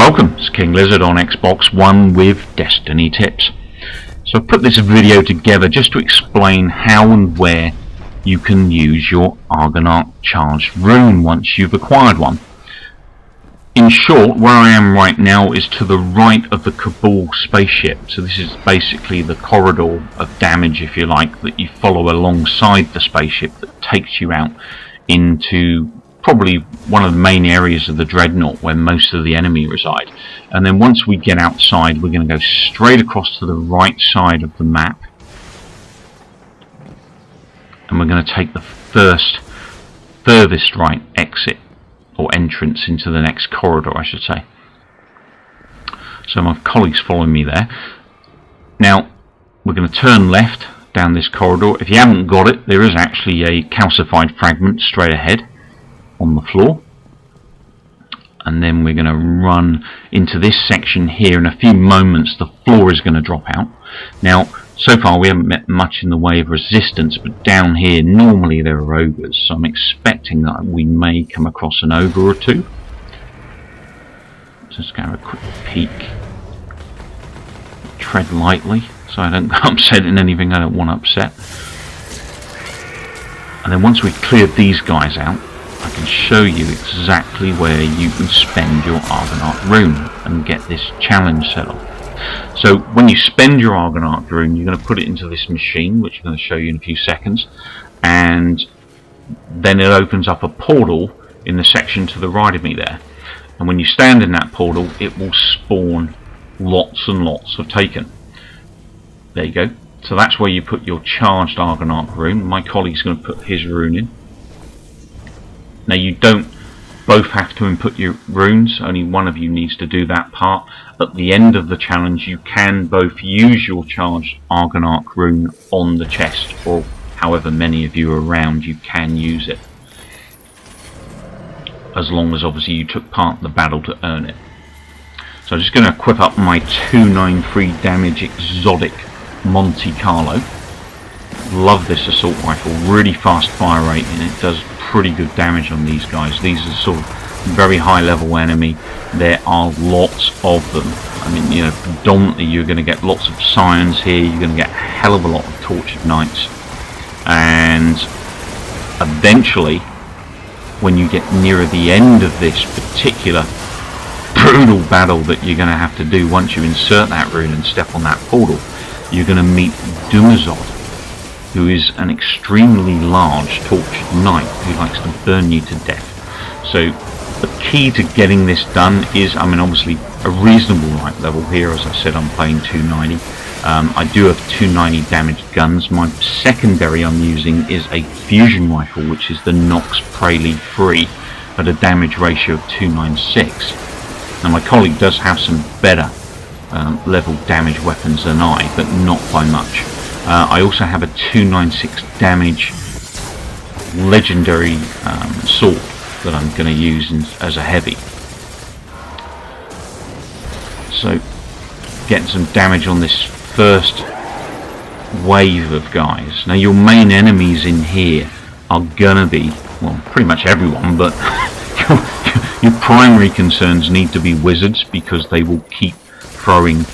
Welcome, it's King Lizzard on Xbox One with Destiny Tips. So I put this video together just to explain how and where you can use your Argonarch Charged Rune once you've acquired one. In short, where I am right now is to the right of the Cabal spaceship. So this is basically the corridor of damage, if you like, that you follow alongside the spaceship that takes you out into probably one of the main areas of the Dreadnought where most of the enemy reside. And then once we get outside, we're going to go straight across to the right side of the map, and we're going to take the furthest right exit or entrance into the next corridor, I should say. So my colleague's following me there. Now we're going to turn left down this corridor. If you haven't got it, there is actually a calcified fragment straight ahead on the floor, and then we're going to run into this section here. In a few moments the floor is going to drop out. Now so far we haven't met much in the way of resistance, but down here normally there are ogres, so I'm expecting that we may come across an ogre or two. Just go have a quick peek. Tread lightly so I don't go upsetting anything I don't want to upset. And then once we've cleared these guys out, I can show you exactly where you can spend your Argonarch Rune and get this challenge set off. So when you spend your Argonarch Rune, you're going to put it into this machine, which I'm going to show you in a few seconds, and then it opens up a portal in the section to the right of me there. And when you stand in that portal, it will spawn lots and lots of Taken. There you go. So that's where you put your charged Argonarch Rune. My colleague's going to put his rune in. Now you don't both have to input your runes, only one of you needs to do that part. At the end of the challenge you can both use your charged Argonarch Rune on the chest, or however many of you are around you can use it, as long as obviously you took part in the battle to earn it. So I'm just going to equip up my 293 damage exotic Monte Carlo. Love this assault rifle, really fast fire rate, and it does pretty good damage on these guys. These are sort of very high level enemy. There are lots of them. I mean, you know, predominantly you're going to get lots of Scions here, you're going to get a hell of a lot of Tortured Knights, and eventually when you get nearer the end of this particular brutal battle that you're going to have to do once you insert that rune and step on that portal, you're going to meet Lizzard, who is an extremely large Tortured Knight who likes to burn you to death. So the key to getting this done is, I mean, obviously a reasonable light level here. As I said, I'm playing 290. I do have 290 damaged guns. My secondary I'm using is a fusion rifle, which is the Nox Prelude 3 at a damage ratio of 296. Now my colleague does have some better level damage weapons than I, but not by much. I also have a 296 damage legendary sword that I'm going to use as a heavy. So getting some damage on this first wave of guys. Now your main enemies in here are going to be, well, pretty much everyone, but your primary concerns need to be wizards, because they will keep throwing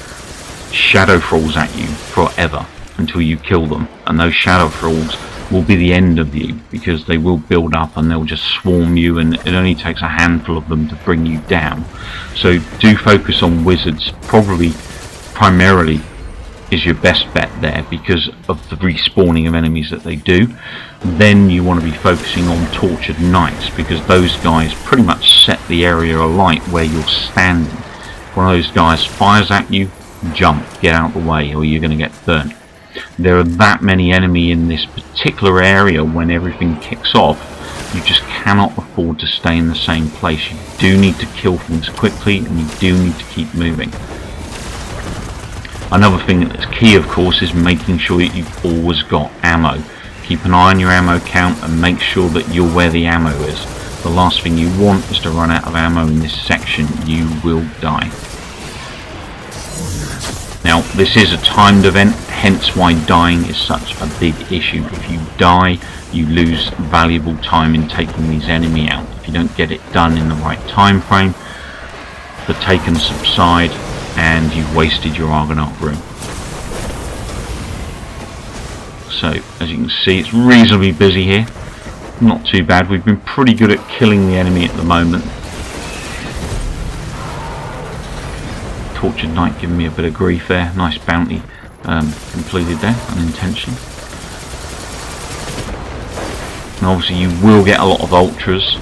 shadow thralls at you forever until you kill them, and those shadow thralls will be the end of you, because they will build up and they'll just swarm you, and it only takes a handful of them to bring you down. So do focus on wizards. Probably primarily is your best bet there because of the respawning of enemies that they do. Then you want to be focusing on Tortured Knights, because those guys pretty much set the area alight where you're standing. If one of those guys fires at you, jump, get out of the way, or you're going to get burnt. There are that many enemy in this particular area. When everything kicks off, you just cannot afford to stay in the same place. You do need to kill things quickly, and you do need to keep moving. Another thing that's key, of course, is making sure that you've always got ammo. Keep an eye on your ammo count and make sure that you're where the ammo is. The last thing you want is to run out of ammo in this section. You will die. Now this is a timed event, hence why dying is such a big issue. If you die, you lose valuable time in taking these enemy out. If you don't get it done in the right time frame, the taken subside, and you've wasted your Argonarch rune. So, as you can see, it's reasonably busy here. Not too bad. We've been pretty good at killing the enemy at the moment. Tortured Knight giving me a bit of grief there. Nice bounty completed there, unintentional. And obviously you will get a lot of ultras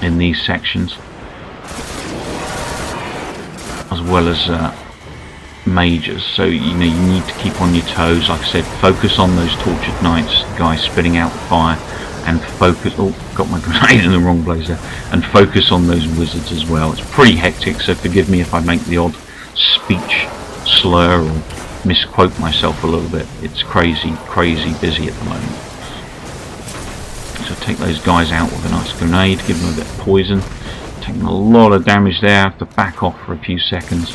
in these sections, as well as mages, so you need to keep on your toes. Like I said, focus on those Tortured Knights, guys spitting out fire, and focus. Oh, got my grenade in the wrong place there. And focus on those wizards as well. It's pretty hectic, so forgive me if I make the odd speech slur or misquote myself a little bit. It's crazy busy at the moment. So take those guys out with a nice grenade, give them a bit of poison. Taking a lot of damage there. I have to back off for a few seconds.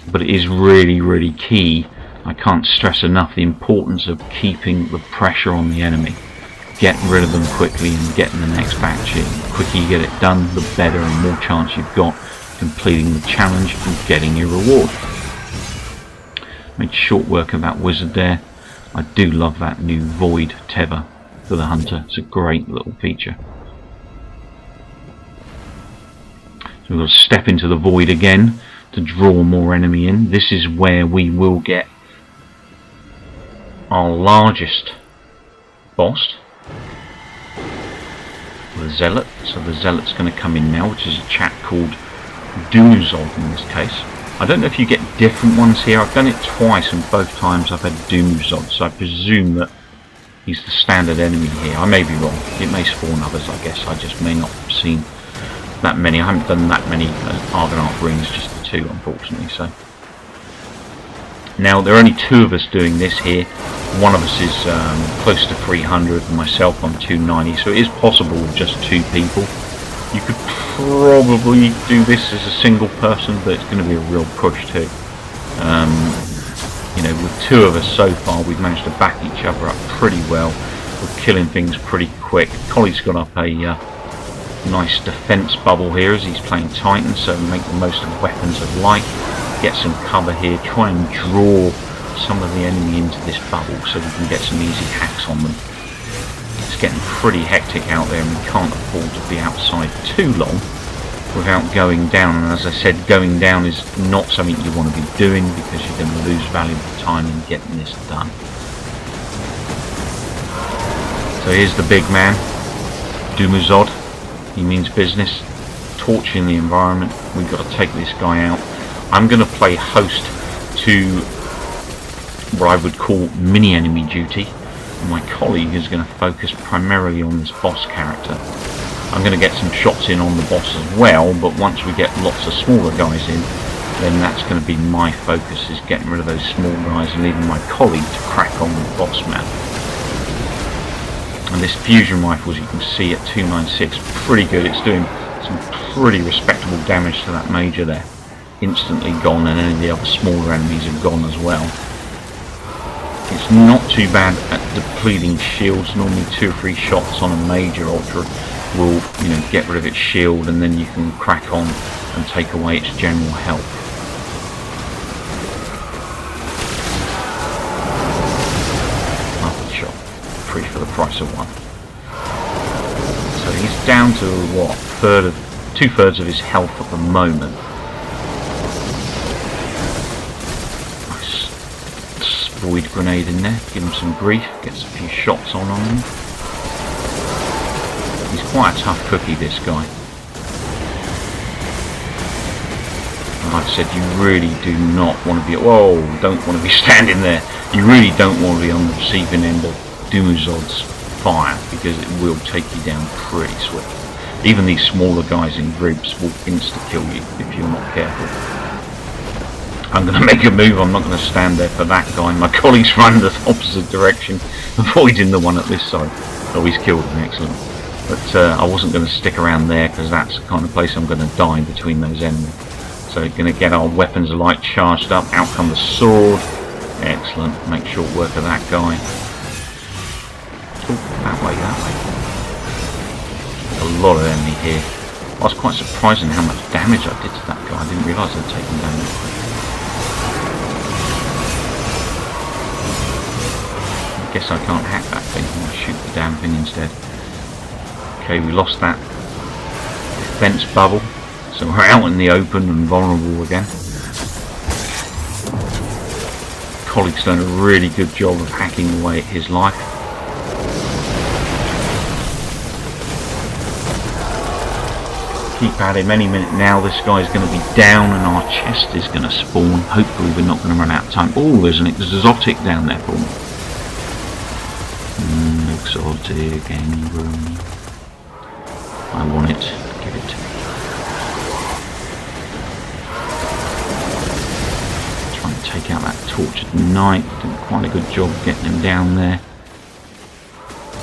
But it is really key. I can't stress enough the importance of keeping the pressure on the enemy. Get rid of them quickly and getting the next batch in. The quicker you get it done, the better and more chance you've got completing the challenge and getting your reward. Made short work of that wizard there. I do love that new void tether for the hunter. It's a great little feature. So we've got to step into the void again to draw more enemy in. This is where we will get our largest boss, the Zealot. So the Zealot's going to come in now, which is a chap called Lizzard in this case. I don't know if you get different ones here. I've done it twice, and both times I've had Lizzard, so I presume that he's the standard enemy here. I may be wrong. It may spawn others, I guess. I just may not have seen that many. I haven't done that many Argonarch runes, just the two, unfortunately. So now there are only two of us doing this here. One of us is close to 300, and myself I'm 290, so it is possible with just two people. You could probably do this as a single person, but it's going to be a real push too. You know, with two of us so far, we've managed to back each other up pretty well. We're killing things pretty quick. Colleague's got up a nice defense bubble here as he's playing Titan, so make the most of weapons of light. Get some cover here. Try and draw some of the enemy into this bubble so we can get some easy hacks on them. It's getting pretty hectic out there, and we can't afford to be outside too long without going down. And as I said, going down is not something you want to be doing, because you're going to lose valuable time in getting this done. So here's the big man, Lizzard. He means business, torching the environment. We've got to take this guy out. I'm going to play host to what I would call mini enemy duty. My colleague is going to focus primarily on this boss character. I'm going to get some shots in on the boss as well, but once we get lots of smaller guys in, then that's going to be my focus, is getting rid of those small guys and leaving my colleague to crack on with the boss man. And this fusion rifle, as you can see at 296, pretty good. It's doing some pretty respectable damage to that major there. Instantly gone, and any of the other smaller enemies have gone as well. It's not too bad at depleting shields. Normally 2 or 3 shots on a major ultra will, you know, get rid of its shield, and then you can crack on and take away its general health. Lovely shot. 3 for the price of 1. So he's down to what? 2/3 of his health at the moment. Void grenade in there, give him some grief, gets a few shots on him. He's quite a tough cookie, this guy. And like I said, you really do not want to be, don't want to be standing there. You really don't want to be on the receiving end of Lizzard's fire, because it will take you down pretty swift. Even these smaller guys in groups will insta-kill you if you're not careful. I'm going to make a move. I'm not going to stand there for that guy. My colleagues run the opposite direction, avoiding the one at this side. Oh, he's killed him, excellent. But I wasn't going to stick around there, because that's the kind of place I'm going to die between those enemies. So we're going to get our weapons of light charged up. Out come the sword. Excellent. Make short work of that guy. Oh, that way. A a lot of enemy here. I was quite surprising how much damage I did to that guy. I didn't realise I'd taken down that quick. I guess I can't hack that thing. I'll shoot the damn thing instead. Okay, we lost that defense bubble, so we're out in the open and vulnerable again. Colleague's done a really good job of hacking away at his life. Keep at him. Any minute now this guy's going to be down and our chest is going to spawn. Hopefully we're not going to run out of time. Oh, there's an exotic down there for me. Exotic rune. I want it. Give it to me. Try and take out that tortured knight. Did quite a good job getting him down there.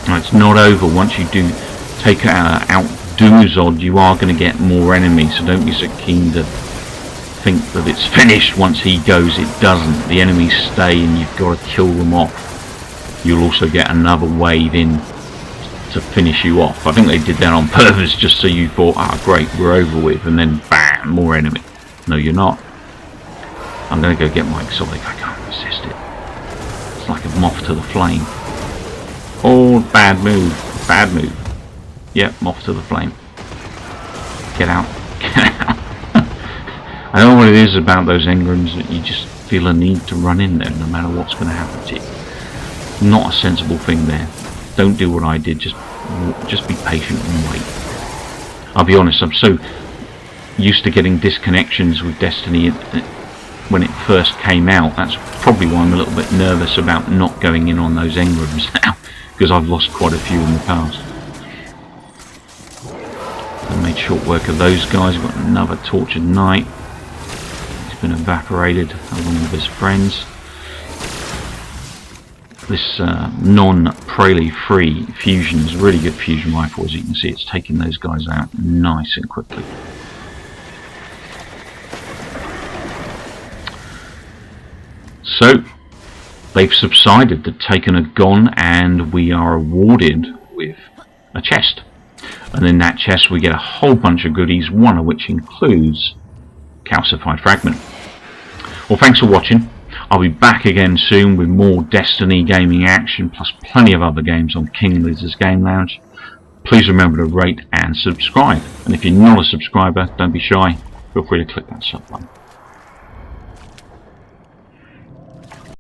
No, it's not over. Once you do take out Lizzard, you are going to get more enemies, so don't be so keen to think that it's finished once he goes. It doesn't. The enemies stay and you've got to kill them off. You'll also get another wave in to finish you off. I think they did that on purpose just so you thought, ah, great, we're over with, and then bam, more enemy. No, you're not. I'm going to go get my exotic. I can't resist it. It's like a moth to the flame. Oh, bad move. Bad move. Yep, moth to the flame. Get out. Get out. I don't know what it is about those engrams that you just feel a need to run in there no matter what's going to happen to you. Not a sensible thing there. Don't do what I did. Just be patient and wait. I'll be honest, I'm so used to getting disconnections with Destiny when it first came out. That's probably why I'm a little bit nervous about not going in on those engrams now, because I've lost quite a few in the past. I made short work of those guys. We've got another tortured knight. He's been evaporated along with his friends. This non-Praley free fusion is a really good fusion rifle. As you can see, it's taking those guys out nice and quickly. So they've subsided. They've taken a gone, and we are awarded with a chest. And in that chest we get a whole bunch of goodies, one of which includes calcified fragment. Well, thanks for watching. I'll be back again soon with more Destiny gaming action, plus plenty of other games on King Lizzard's Game Lounge. Please remember to rate and subscribe. And if you're not a subscriber, don't be shy. Feel free to click that sub button.